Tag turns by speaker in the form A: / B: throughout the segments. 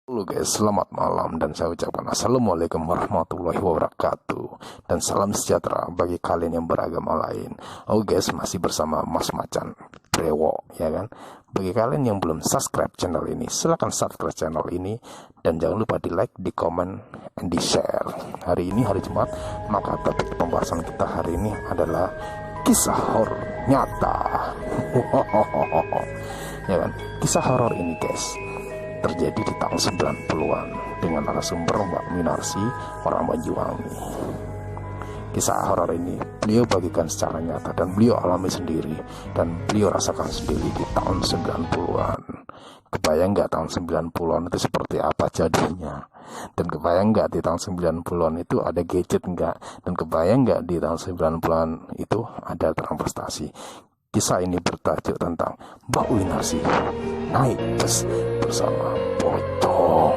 A: Halo guys, selamat malam dan saya ucapkan Assalamualaikum warahmatullahi wabarakatuh dan salam sejahtera bagi kalian yang beragama lain. Oh guys, masih bersama Mas Macan Brewo, ya kan? Bagi kalian yang belum subscribe channel ini, silahkan subscribe channel ini dan jangan lupa di like, di komen, and di share. Hari ini hari Jumat, maka topik pembahasan kita hari ini adalah kisah horor nyata. Ya kan? Kisah horor ini guys terjadi di tahun 90-an dengan narasumber Mbak Winarsi, orang Banyuwangi. Kisah horor ini beliau bagikan secara nyata dan beliau alami sendiri dan beliau rasakan sendiri di tahun 90-an. Kebayang nggak tahun 90-an itu seperti apa jadinya? Dan kebayang nggak di tahun 90-an itu ada gadget nggak? Dan kebayang nggak di tahun 90-an itu ada transportasi? Kisah ini bertajuk tentang Mbak Winarsi naik bus bersama pocong.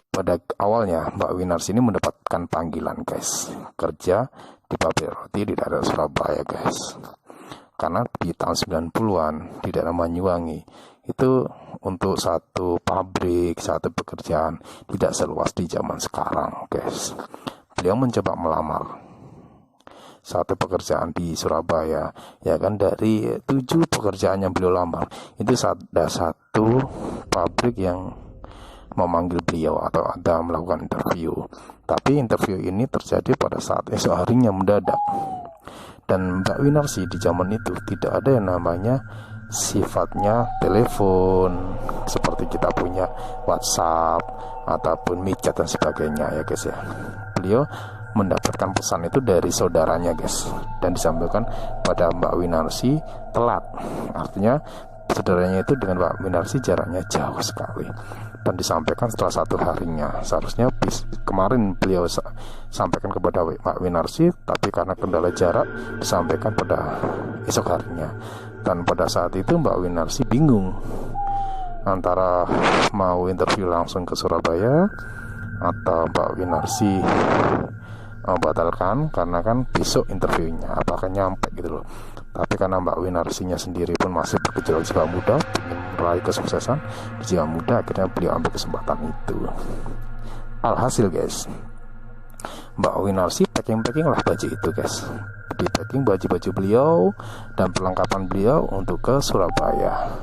A: Pada awalnya Mbak Winarsi ini mendapatkan panggilan guys, kerja di pabrik roti di daerah Surabaya guys. Karena di tahun 90-an di daerah Banyuwangi itu untuk satu pabrik, satu pekerjaan tidak seluas di zaman sekarang guys. Beliau mencoba melamar satu pekerjaan di Surabaya, ya kan, dari 7 pekerjaan yang beliau lamar itu ada satu pabrik yang memanggil beliau atau ada melakukan interview. Tapi interview ini terjadi pada saat esok harinya mendadak. Dan Mbak Winarsi di zaman itu tidak ada yang namanya sifatnya telepon seperti kita punya WhatsApp ataupun micet dan sebagainya ya guys ya. Beliau mendapatkan pesan itu dari saudaranya guys, dan disampaikan pada Mbak Winarsi telat. Artinya saudaranya itu dengan Mbak Winarsi jaraknya jauh sekali, dan disampaikan setelah 1 harinya. Seharusnya kemarin beliau sampaikan kepada Mbak Winarsi, tapi karena kendala jarak disampaikan pada esok harinya. Dan pada saat itu Mbak Winarsi bingung antara mau interview langsung ke Surabaya atau Mbak Winarsi batalkan karena kan besok interviewnya apakah nyampe gitu loh. Tapi karena Mbak Winarsinya sendiri pun masih bergejolak jiwa muda, ingin meraih kesuksesan di jiwa muda, akhirnya beliau ambil kesempatan itu. Alhasil guys, Mbak Winarsi packing lah baju itu guys, di packing baju-baju beliau dan perlengkapan beliau untuk ke Surabaya.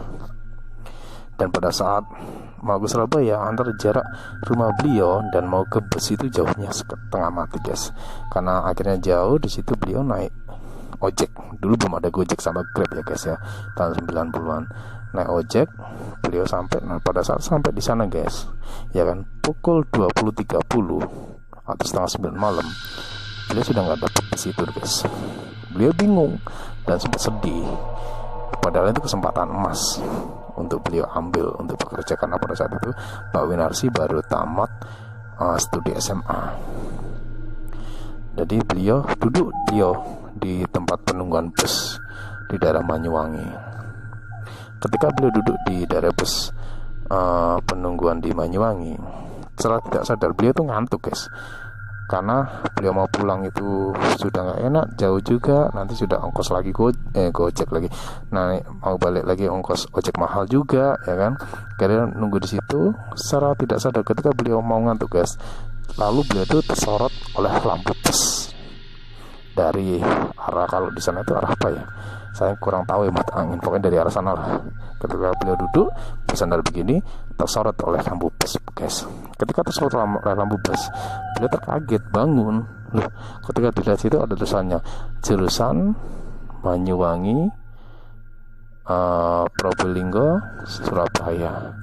A: Dan pada saat mau ke Surabaya, antar jarak rumah beliau dan mau ke bus itu jauhnya setengah mati guys. Karena akhirnya jauh, di situ beliau naik ojek. Dulu belum ada Gojek sama Grab ya guys ya, tahun 90-an. Naik ojek, beliau sampai. Nah pada saat sampai di sana guys, ya kan, pukul 20.30 atau setengah 9 malam, beliau sudah nggak dapet di situ guys. Beliau bingung dan sempat sedih. Padahal itu kesempatan emas untuk beliau ambil untuk bekerja, karena pada saat itu Mbak Winarsi baru tamat studi SMA. Jadi beliau duduk di tempat penungguan bus di daerah Banyuwangi. Ketika beliau duduk di daerah bus penungguan di Banyuwangi, secara tidak sadar beliau tuh ngantuk guys, karena beliau mau pulang itu sudah nggak enak, jauh juga, nanti sudah ongkos lagi gojek lagi, nah mau balik lagi ongkos ojek mahal juga ya kan. Karena nunggu di situ, secara tidak sadar ketika beliau mau ngantuk guys, lalu beliau itu tersorot oleh lampu bus dari arah, kalau di sana itu arah apa ya, saya kurang tahu ya, mata angin, pokoknya dari arah sana lah. Ketika beliau duduk bersandar begini, tersorot oleh lampu bus guys. Ketika tersorot oleh lampu bus, beliau terkaget bangun. Loh, ketika dilihat situ ada tulisannya jurusan Banyuwangi, Probolinggo, Surabaya.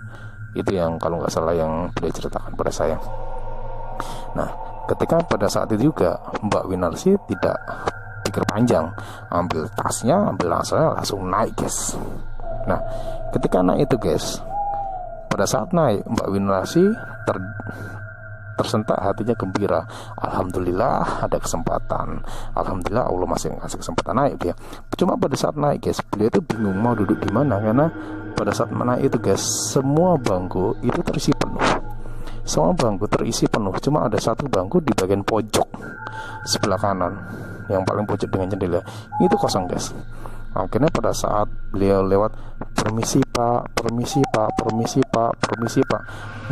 A: Itu yang kalau nggak salah yang beliau ceritakan pada saya. Nah, ketika pada saat itu juga Mbak Winarsi tidak pikir panjang, ambil tasnya, ambil rangselnya, langsung naik guys. Nah ketika naik itu guys, pada saat naik Mbak Winarsi tersentak hatinya gembira. Alhamdulillah ada kesempatan, alhamdulillah Allah masih ngasih kesempatan naik dia. Cuma pada saat naik guys, beliau itu bingung mau duduk di mana, karena pada saat naik itu guys, semua bangku itu terisi penuh. Semua bangku terisi penuh, cuma ada satu bangku di bagian pojok sebelah kanan, yang paling pojok dengan jendela itu kosong guys. Akhirnya pada saat beliau lewat, permisi pak, permisi pak, permisi pak, permisi pak,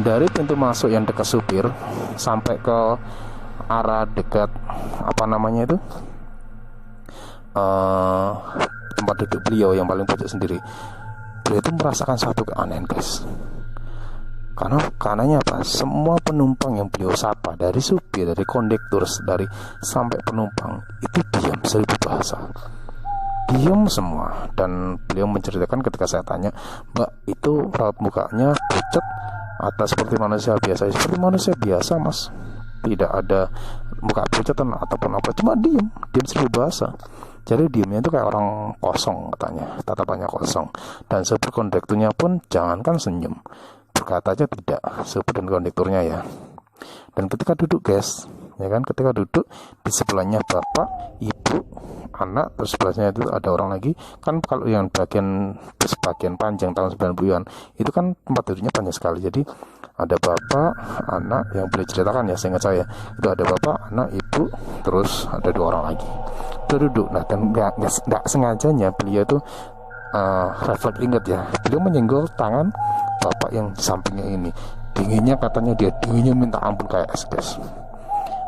A: dari pintu masuk yang dekat supir sampai ke arah dekat apa namanya itu, tempat duduk beliau yang paling pojok sendiri, beliau itu merasakan satu keanehan guys. Karenanya apa? Semua penumpang yang beliau sapa, dari supir, dari kondektur, dari sampai penumpang, itu diam, seribu bahasa, diam semua. Dan beliau menceritakan ketika saya tanya, mbak itu raut mukanya pucat atau seperti manusia biasa? Seperti manusia biasa mas, tidak ada muka pucatan ataupun apa, cuma diam seribu bahasa. Jadi diamnya itu kayak orang kosong katanya, tatapannya kosong. Dan supir kondekturnya pun jangankan senyum, berkata aja tidak, supir dan kondekturnya ya. Dan ketika duduk guys, ya kan, ketika duduk di sebelahnya bapak, ibu, anak, terus sebelahnya itu ada orang lagi. Kan kalau yang bagian panjang tahun 90-an itu kan tempat duduknya panjang sekali. Jadi ada bapak, anak, yang boleh ceritakan ya, seingat saya itu ada bapak, anak, ibu, terus ada 2 orang lagi duduk. Nah, dan nggak sengajanya beliau itu refleks, ingat ya, beliau menyenggol tangan bapak yang di sampingnya ini. Dinginnya katanya dia dinginnya minta ampun kayak es guys.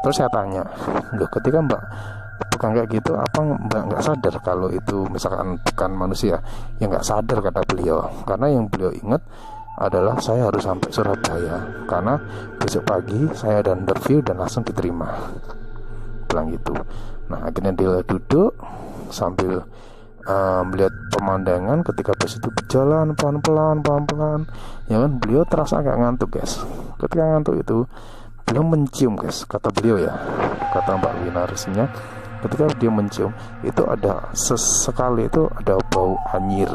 A: Terus saya tanya, loh ketika mbak bukan kayak gitu, apa mbak nggak sadar kalau itu misalkan bukan manusia? Ya nggak sadar kata beliau, karena yang beliau ingat adalah saya harus sampai Surabaya karena besok pagi saya ada interview dan langsung diterima, bilang gitu. Nah akhirnya dia duduk sambil melihat pemandangan ketika bus itu berjalan pelan-pelan, ya kan. Beliau terasa agak ngantuk guys. Ketika ngantuk itu beliau mencium guys, kata beliau ya, kata Mbak Winarsinya, ketika dia mencium itu ada sesekali itu ada bau anyir,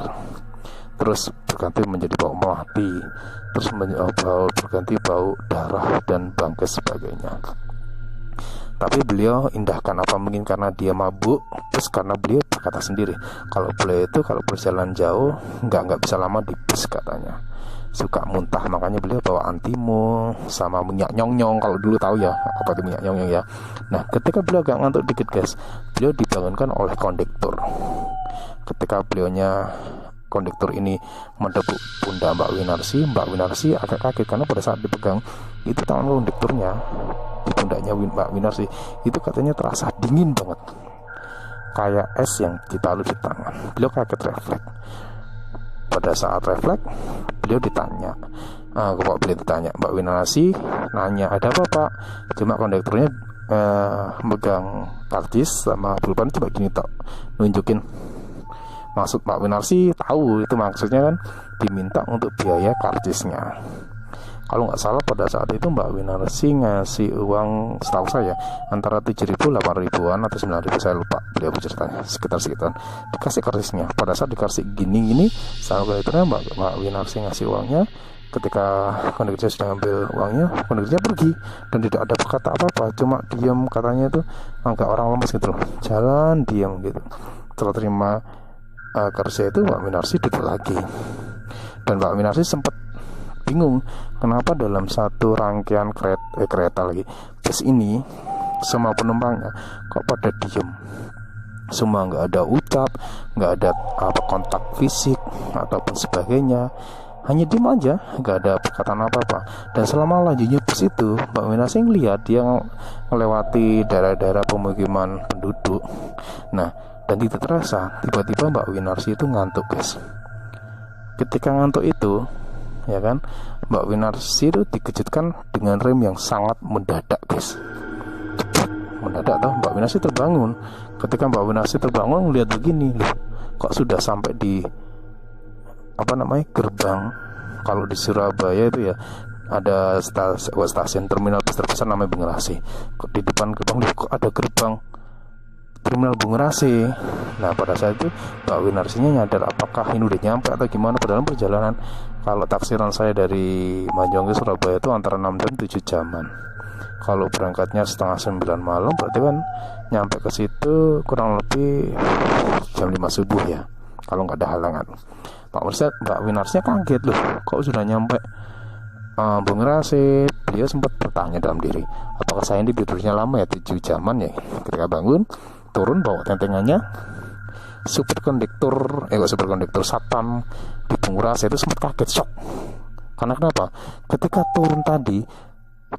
A: terus berganti menjadi bau melati, terus berganti bau darah dan bangkai sebagainya. Tapi beliau indahkan, apa mungkin karena dia mabuk, terus karena beliau berkata sendiri kalau beliau itu kalau berjalan jauh nggak bisa lama di bus katanya, suka muntah, makanya beliau bawa antimo sama minyak nyong-nyong, kalau dulu tahu ya apa itu minyak nyong-nyong ya. Nah ketika beliau agak ngantuk dikit guys, beliau dibangunkan oleh kondektur. Ketika kondektur ini mendebuk pundak Mbak Winarsi agak kaget karena pada saat dipegang itu tangan kondekturnya di pundaknya Mbak Winarsi itu katanya terasa dingin banget, kayak es yang ditaruh di tangan. Beliau kaget, refleks. Pada saat refleks beliau ditanya, Mbak Winarsi nanya ada apa pak? Cuma kondekturnya megang karcis sama pulpen, coba gini tok, nunjukin. Maksud Mbak Winarsi tahu itu maksudnya kan diminta untuk biaya karcisnya. Kalau nggak salah pada saat itu Mbak Winarsi ngasih uang, setahu saya antara 7.000, 8.000-an atau 9.000, saya lupa. Beliau berceritanya sekitar dikasih karcisnya. Pada saat dikasih gini sama kondekturnya, Mbak Winarsi ngasih uangnya. Ketika kondekturnya sudah ngambil uangnya, kondekturnya pergi dan tidak ada berkata apa-apa, cuma diam, katanya itu agak orang lemes gitu loh, jalan diam gitu. Setelah terima karcisnya itu Mbak Winarsi duduk lagi, dan Mbak Winarsi sempat bingung kenapa dalam satu rangkaian kereta lagi bus ini semua penumpangnya kok pada diem semua, nggak ada ucap, nggak ada kontak fisik ataupun sebagainya, hanya diem aja, nggak ada perkataan apa-apa. Dan selama lanjutnya bus itu Mbak Winarsi ngelihat dia melewati daerah-daerah pemukiman penduduk. Nah dan tidak terasa tiba-tiba Mbak Winarsi itu ngantuk guys. Ketika ngantuk itu ya kan, Mbak Winarsi itu dikejutkan dengan rem yang sangat mendadak guys. Mendadak toh, Mbak Winarsi terbangun. Ketika Mbak Winarsi terbangun melihat begini, loh kok sudah sampai di gerbang. Kalau di Surabaya itu ya ada stasiun terminal bus terbesar namanya Bungerasi. Di depan gerbang kok ada gerbang terminal Bungerasi. Nah pada saat itu Mbak Winarsinya nyadar apakah ini udah nyampe atau gimana. Dalam perjalanan, kalau taksiran saya dari Majong ke Surabaya itu antara 6 jam 7 jaman. Kalau berangkatnya setengah 9 malam, berarti kan nyampe ke situ kurang lebih jam 5 subuh ya, kalau nggak ada halangan. Mbak Winarsinya kaget, loh kok sudah nyampe Bungerasi. Beliau sempat bertanya dalam diri, apakah saya ini tidurnya lama ya, 7 jaman ya. Ketika bangun, turun bawa tentengannya, supir kondektur satpam di Bungurasi itu sempat kaget, shock. Karena kenapa? Ketika turun tadi,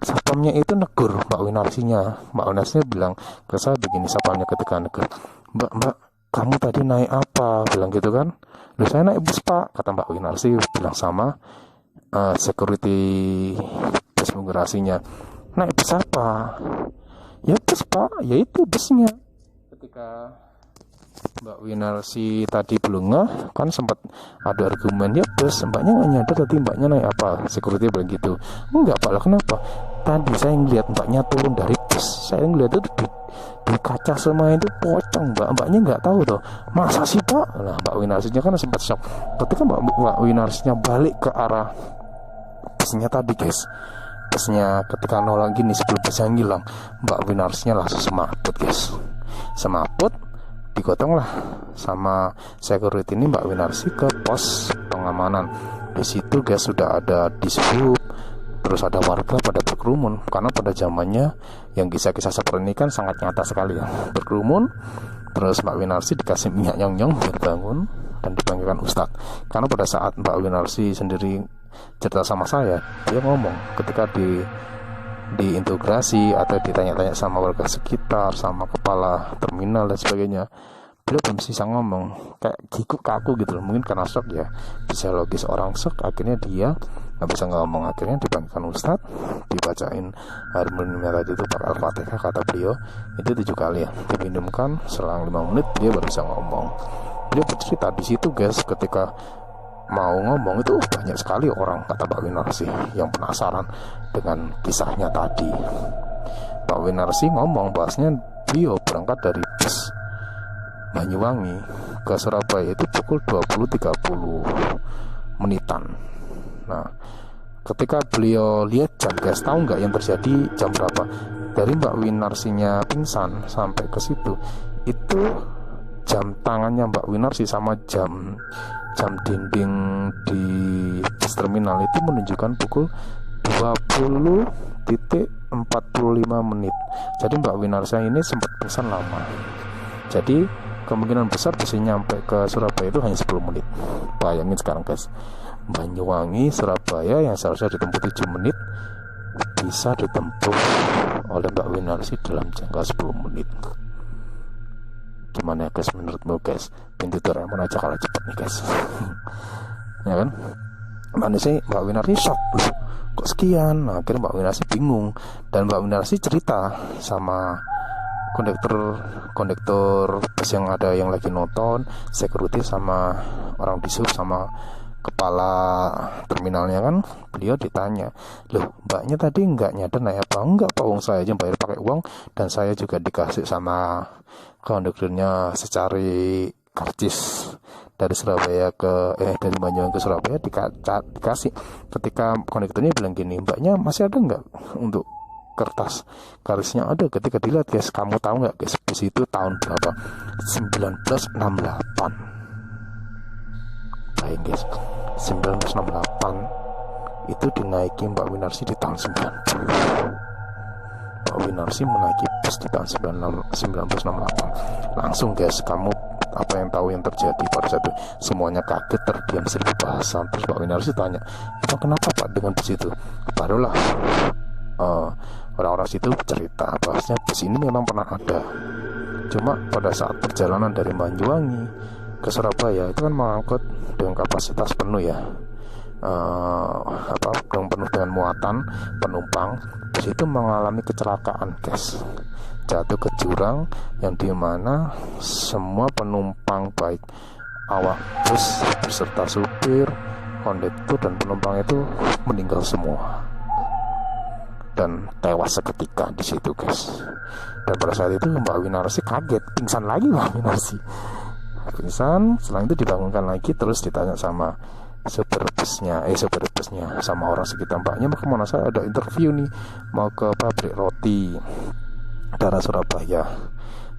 A: satpamnya itu negur Mbak Winarsinya bilang ke saya begini, satpamnya ketika negur, Mbak, kamu tadi naik apa? Bilang gitu kan. Loh, saya naik bus Pak, kata Mbak Winarsi bilang sama security bus Bungurasinya. Naik bus apa? Ya bus Pak, ya itu busnya. Ketika Mbak Winarsi tadi belum ngeh, kan sempat ada argumen, ya bus, mbaknya nggak nyadar tadi mbaknya naik apa. Security bilang gitu. Enggak Pak, lah kenapa? Tadi saya ngeliat mbaknya turun dari bus, saya ngeliat itu di kaca semua itu pocong mbaknya nggak tahu tuh. Masa sih Pak? Nah, Mbak Winarsinya kan sempat shock. Ketika Mbak Winarsinya balik ke arah busnya tadi guys, busnya ketika nolong gini sebelum busnya ngilang, Mbak Winarsinya langsung semaput guys, semaput. Digotong lah sama security ini Mbak Winarsi ke pos pengamanan. Di situ guys sudah ada dishub, terus ada warga pada berkerumun karena pada zamannya yang kisah-kisah seperti ini kan sangat nyata sekali ya. Berkerumun, terus Mbak Winarsi dikasih minyak nyong-nyong biar bangun dan dipanggilkan Ustadz. Karena pada saat Mbak Winarsi sendiri cerita sama saya, dia ngomong ketika diintegrasi atau ditanya-tanya sama warga sekitar, sama kepala terminal dan sebagainya, beliau belum bisa ngomong, kayak giguk kaku gitu loh. Mungkin karena shock ya, bisa logis orang shock, akhirnya dia nggak bisa ngomong. Akhirnya dipanggilkan Ustadz, dibacain harmonium tadi itu pakai Al-Fatihah kata beliau, itu 7 kali ya, diminumkan, selang 5 menit dia baru bisa ngomong. Beliau bercerita di situ guys, ketika mau ngomong itu banyak sekali orang, kata Mbak Winarsi, yang penasaran dengan kisahnya tadi. Mbak Winarsi ngomong bahasanya beliau berangkat dari bus Banyuwangi ke Surabaya itu pukul 20.30 menitan. Nah, ketika beliau lihat jam guys, tahu nggak yang terjadi jam berapa? Dari Mbak Winarsinya pingsan sampai ke situ, itu jam tangannya Mbak Winarsi sama jam dinding di bus terminal itu menunjukkan pukul 20.45 menit. Jadi Mbak Winarsi ini sempat pingsan lama. Jadi kemungkinan besar bisa nyampe ke Surabaya itu hanya 10 menit. Bayangin sekarang guys, Banyuwangi Surabaya yang seharusnya ditempuh 7 menit bisa ditempuh oleh Mbak Winarsi dalam jangka 10 menit. Gimana guys menurutmu guys? Pintu Doraemon aja kalah cepat nih guys. Ya kan? Mana sih Mbak Winarsi shock, kok sekian? Nah, akhirnya Mbak Winarsi bingung, dan Mbak Winarsi cerita sama kondektur bus yang ada yang lagi nonton, security sama orang dishub sama kepala terminalnya kan. Beliau ditanya, loh mbaknya tadi nggak nyadar naik apa? Enggak Pak, uang saya aja bayar pakai uang, dan saya juga dikasih sama konduktornya secari karcis dari Surabaya dari Banyuwangi ke Surabaya dikasih. Ketika konduktornya bilang gini, mbaknya masih ada nggak untuk kertas garisnya? Ada. Ketika dilihat guys, kamu tahu nggak guys, bus itu tahun berapa? 1968. Bayang guys, 1968 itu dinaiki Mbak Winarsi di tahun 90. Mbak Winarsi menaiki bus di tahun 1968. Langsung guys, kamu apa yang tahu yang terjadi pada saat itu? Semuanya kaget, terdiam, seribu bahasa. Terus Mbak Winarsi tanya, itu kenapa Pak dengan bus itu? Barulah orang-orang situ cerita bahwasanya bus ini memang pernah ada, cuma pada saat perjalanan dari Banyuwangi ke Surabaya itu kan mengangkut dengan kapasitas penuh ya, penuh dengan muatan penumpang. Bus itu mengalami kecelakaan guys, jatuh ke jurang yang dimana semua penumpang baik awak bus beserta supir, kondektur dan penumpang itu meninggal semua dan tewas seketika di situ guys. Dan pada saat itu Mbak Winarsi kaget, pingsan lagi Mbak Winarsi. Pingsan, setelah itu dibangunkan lagi, terus ditanya sama supir busnya sama orang sekitar, mbaknya mau kemana? Saya ada interview nih, mau ke pabrik roti daerah Surabaya.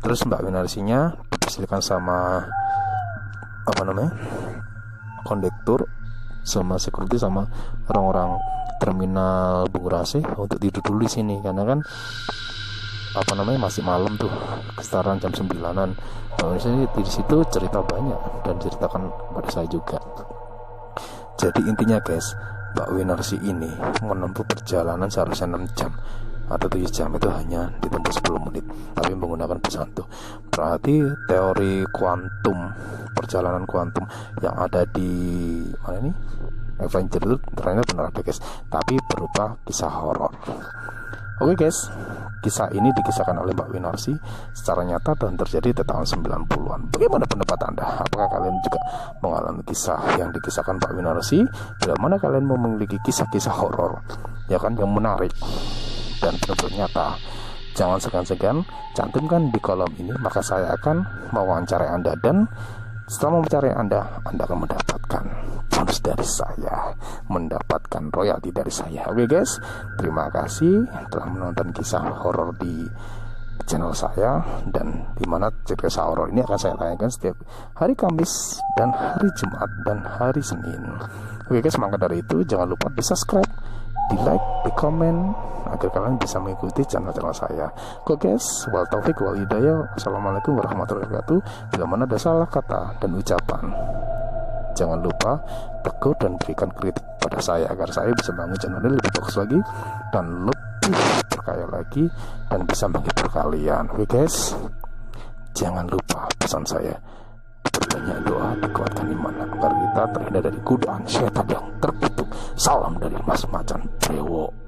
A: Terus Mbak Winarsinya dipersilakan sama kondektur sama security sama orang-orang terminal Bungurasi untuk tidur dulu di sini, karena kan masih malam tuh, sekitaran jam 9-an. Nah, misalnya di situ cerita banyak dan ceritakan pada saya juga. Jadi intinya guys, Mbak Winarsi ini menempuh perjalanan seharusnya 6 jam atau 7 jam, itu hanya ditempuh 10 menit tapi menggunakan bus hantu. Berarti teori kuantum, perjalanan kuantum yang ada di mana ini, Avenger itu ternyata benar ada guys, tapi berupa kisah horor. Oke guys, kisah ini dikisahkan oleh Mbak Winarsi secara nyata dan terjadi di tahun 90-an. Bagaimana pendapat Anda? Apakah kalian juga mengalami kisah yang dikisahkan Mbak Winarsi? Bila mana kalian memiliki kisah-kisah horor, ya kan, yang menarik dan benar-benar nyata, jangan segan-segan cantumkan di kolom ini, maka saya akan mewawancarai Anda, dan setelah mewawancarai Anda akan mendapatkan bonus dari saya, mendapatkan royalti dari saya. Oke guys, terima kasih telah menonton kisah horor di channel saya, dan dimana kisah horor ini akan saya tayangkan setiap hari Kamis dan hari Jumat dan hari Senin. Oke guys, maka dari itu jangan lupa di subscribe, di like, di komen, agar kalian bisa mengikuti channel-channel saya. Oke guys, wal taufik wal hidayah. Assalamualaikum warahmatullahi wabarakatuh. Bila mana ada salah kata dan ucapan, jangan lupa tegur dan berikan kritik pada saya agar saya bisa bangun channel ini lebih bagus lagi dan lebih berkaya lagi dan bisa menghibur kalian. Oke guys, jangan lupa pesan saya, banyak doa, dikuatkan iman agar kita terhindar dari godaan setan yang terkutuk. Salam dari Mas Macan Brewo.